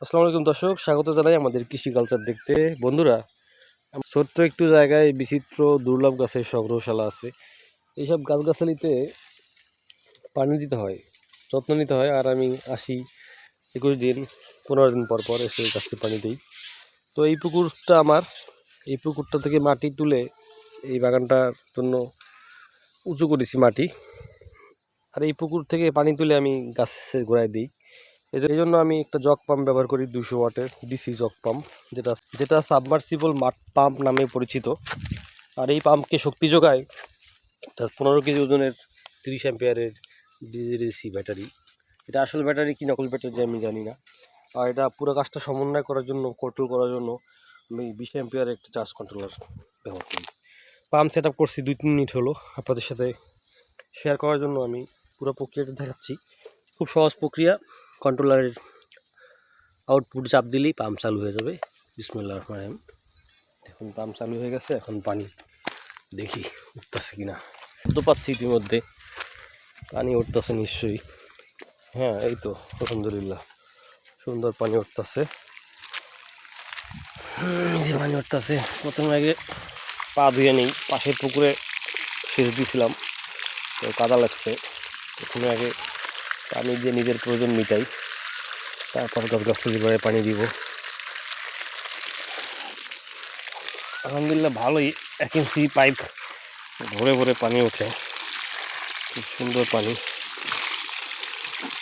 আসসালামু আলাইকুম দর্শক, স্বাগত জানাই আমাদের কৃষি কালচার দেখতে। বন্ধুরা, ছোট্ট একটু জায়গায় বিচিত্র দুর্লভ গাছের সংগ্রহশালা আছে। এইসব গাছগাছালিতে পানি দিতে হয়, যত্ন নিতে হয়। আর আমি আসি 21 দিন 15 দিন পর পর এসে গাছকে পানি দিই। তো এই পুকুরটা আমার, এই পুকুরটা থেকে মাটি তুলে এই বাগানটার জন্য উঁচু করেছি মাটি। আর এই পুকুর থেকে পানি তুলে আমি গাছের গোড়ায় দিই। এই জন্য আমি একটা জগ পাম্প ব্যবহার করি, 200 ওয়াটের ডিসি জগ পাম্প, যেটা যেটা সাবমার্সিবল মাড পাম্প নামে পরিচিত। আর এই পাম্পকে শক্তি যোগায় তার 15 কেজি ওজনের 30 অ্যাম্পিয়ারের ডিসি ব্যাটারি। এটা আসল ব্যাটারি কি নকল ব্যাটারি আমি জানি না। আর এটা পুরো কাজটা সমন্বয় করার জন্য, কন্ট্রোল করার জন্য আমি 20 অ্যাম্পিয়ারের একটা চার্জ কন্ট্রোলার ব্যবহার করি। পাম্প সেট আপ করছি 2-3 মিনিট হলো। আপনাদের সাথে শেয়ার করার জন্য আমি পুরো প্রক্রিয়াটা দেখাচ্ছি। খুব সহজ প্রক্রিয়া। কন্ট্রোলারের আউটপুট চাপ দিলেই পাম্প চালু হয়ে যাবে। বিসমিল্লাহির রহমানির রহিম। এখন পাম্প চালু হয়ে গেছে। এখন পানি দেখি উঠতেছে কিনা। তো পাচ্ছি ইতিমধ্যে পানি উঠতেছে নিশ্চয়ই। হ্যাঁ, এই তো আলহামদুলিল্লাহ সুন্দর পানি উঠতেছে। যে পানি উঠতেছে, প্রথমে আগে পা ধুয়ে নেই। পাশের পুকুরে সেচ দিয়েছিলাম, তো কাদা লাগছে। প্রথমে আগে পানি দিয়ে নিজের প্রয়োজন মিটাই, তারপর গাছগাছালির গোড়ায় পানি দিব। আলহামদুলিল্লাহ ভালোই, 1 ইঞ্চি পাইপ ভরে ভরে পানি ওঠে। খুব সুন্দর পানি,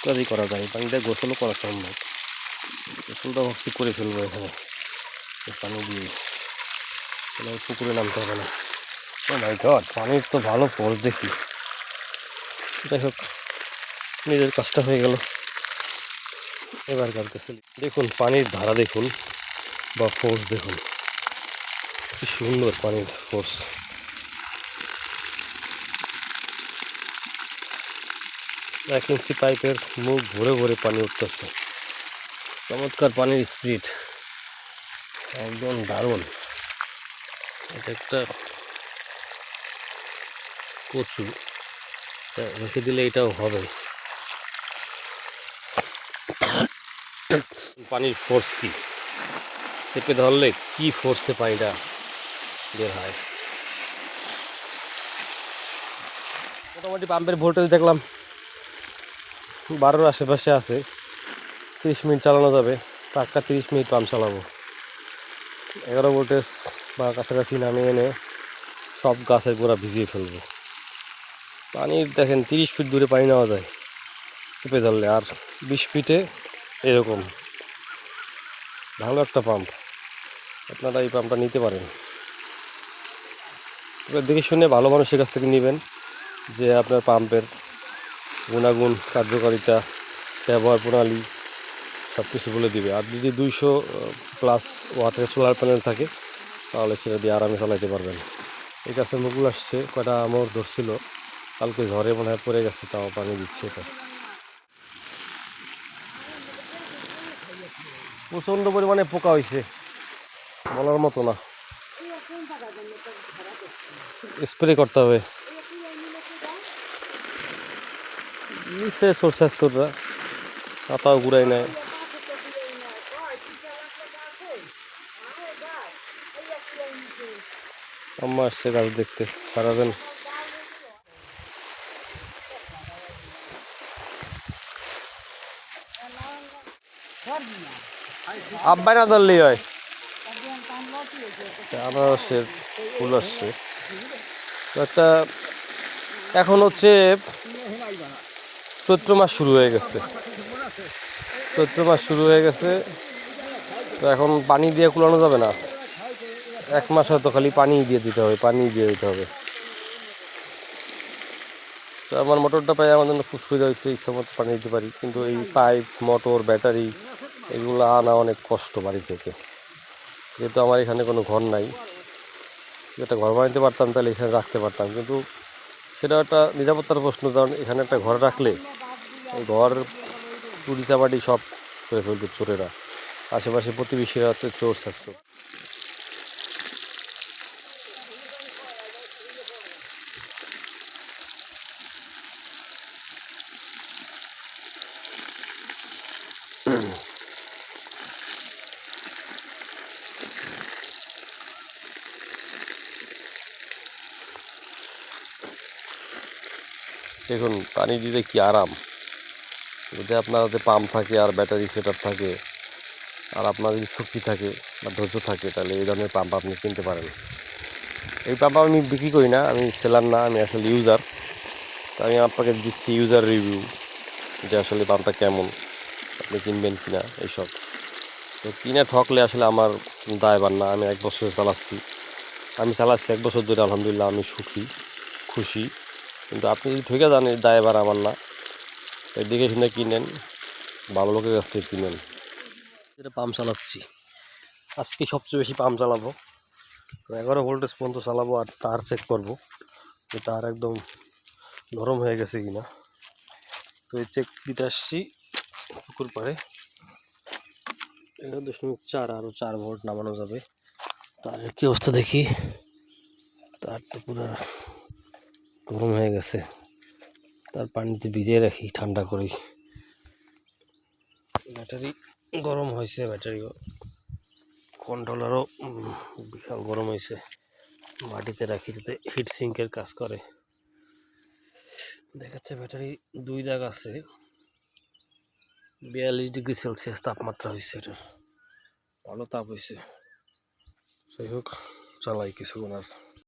কাজই করা যায়। পানিটা গোসলও করা সম্ভব। গোসলটা ভর্তি করে ফেলবো এখানে পানি দিয়ে, তাহলে পুকুরে নামতে হবে না। ও মাই গড, পানির তো ভালো ফোর্স দেখি। যাই হোক, নিজের কাজটা হয়ে গেল। এবার গাছগাছালি দেখুন, পানির ধারা দেখুন বা ফোর্স দেখুন, কি সুন্দর পানির ফোর্স। 1 ইঞ্চি পাইপের মুখ ভরে ভরে পানি উঠতেছে। চমৎকার পানির স্পিড, একদম দারুণ। এটা একটা কচু, রেখে দিলে এটাও হবে। পানির ফোর্স কি, চেপে ধরলে কি ফোর্সে পানিটা বের হয়। মোটামুটি পাম্পের ভোল্টেজ দেখলাম 12-র আশেপাশে আছে। 30 মিনিট চালানো যাবে। টাটকা 30 মিনিট পাম্প চালাবো। 11 ভোল্টেজ বা কাছাকাছি নামিয়ে এনে সব গাছের গোড়া ভিজিয়ে ফেলবো। পানির দেখেন 30 ফিট দূরে পানি নেওয়া যায় চেপে ধরলে, আর 20 ফিটে এরকম। ভালো একটা পাম্প, আপনারা এই পাম্পটা নিতে পারেন। এবার দেখে শুনে ভালো মানুষের কাছ থেকে নেবেন, যে আপনার পাম্পের গুণাগুণ, কার্যকারিতা, ব্যবহার প্রণালী সব কিছু বলে দিবে। আর যদি 200+ ওয়াটের সোলার প্যানেল থাকে, তাহলে সেটা দিয়ে আরামে চালাইতে পারবেন। এই গাছের মুকুল আসছে, কয়টা আমর ধরছিল, কালকে ঝড়ে মনে হয় পড়ে গেছে, তাও পানি দিচ্ছে। এটা প্রচণ্ড পরিমাণে পোকা হয়েছে, বলার মতো না। স্প্রে করতে হবে। সরষা পাতাও ঘুরাই নেয়। আম্মা আসছে গাছ দেখতে, সারাদিন। আব্বাই না ধরলেই হয়। আনারসের ফুল আসছে তো একটা। এখন হচ্ছে চৈত্র মাস শুরু হয়ে গেছে। চৈত্র মাস শুরু হয়ে গেছে, তো এখন পানি দিয়ে কুলানো যাবে না। 1 মাস হয়তো খালি পানি দিয়ে দিতে হবে, পানি দিয়ে দিতে হবে। তো আমার মোটরটা পাই আমার জন্য খুব সুবিধা হয়েছে, ইচ্ছা মতো পানি দিতে পারি। কিন্তু এই পাইপ, মোটর, ব্যাটারি এগুলো আনা অনেক কষ্ট বাড়ি থেকে। যেহেতু আমার এখানে কোনো ঘর নাই, যেটা ঘর বানাইতে পারতাম তাহলে এখানে রাখতে পারতাম, কিন্তু সেটা একটা নিরাপত্তার প্রশ্ন। কারণ এখানে একটা ঘর রাখলে এই ঘর চুরি চামাটি সব করে ফেলবে চোরেরা। আশেপাশে প্রতিবেশীরা হচ্ছে চোর শাস্ত্র। দেখুন পানি দিতে কি আরাম। যদি আপনার হাতে পাম্প থাকে আর ব্যাটারি সেট আপ থাকে আর আপনার যদি শক্তি থাকে বা ধৈর্য থাকে, তাহলে এই ধরনের পাম্প আপনি কিনতে পারেন। এই পাম্প আমি বিক্রি করি না, আমি সেলার না, আমি আসলে ইউজার। তো আমি আপনাকে দিচ্ছি ইউজার রিভিউ, যে আসলে পাম্পটা কেমন, আপনি কিনবেন কিনা এইসব। তো কিনে ঠকলে আসলে আমার দায়ভার না। আমি 1 বছর চালাচ্ছি, আমি চালাচ্ছি 1 বছর ধরে, আলহামদুলিল্লাহ আমি সুখী খুশি। কিন্তু আপনি যদি ঠকে যান, এই দায়ভার আমার না। তাই দেখে শুনে কিনেন, ভালো লোকের কাছ থেকে কিনেন। যেটা পাম্প চালাচ্ছি, আজকে সবচেয়ে বেশি পাম্প চালাবো। তো 11 ভোল্টেজ পর্যন্ত চালাবো আর তার চেক করবো যে তার একদম গরম হয়ে গেছে কিনা। তো এই চেক দিতে আসছি পুকুর পাড়ে। 11.4, আরও 4 ভোল্ট নামানো যাবে। তারের কি অবস্থা দেখি। তার তো পুরো গরম হয়ে গেছে, তার পানিতে ভিজিয়ে রাখি ঠান্ডা করি। ব্যাটারি গরম হয়েছে, ব্যাটারি কন্ট্রোলারও বিশাল গরম হয়েছে। মাটিতে রাখি যাতে হিট সিঙ্কের কাজ করে। দেখাচ্ছে ব্যাটারি 2 দাগ আছে, 42°C তাপমাত্রা হয়েছে, এটার ভালো তাপ হয়েছে। যাই হোক, চালাই কিছুক্ষণ আর।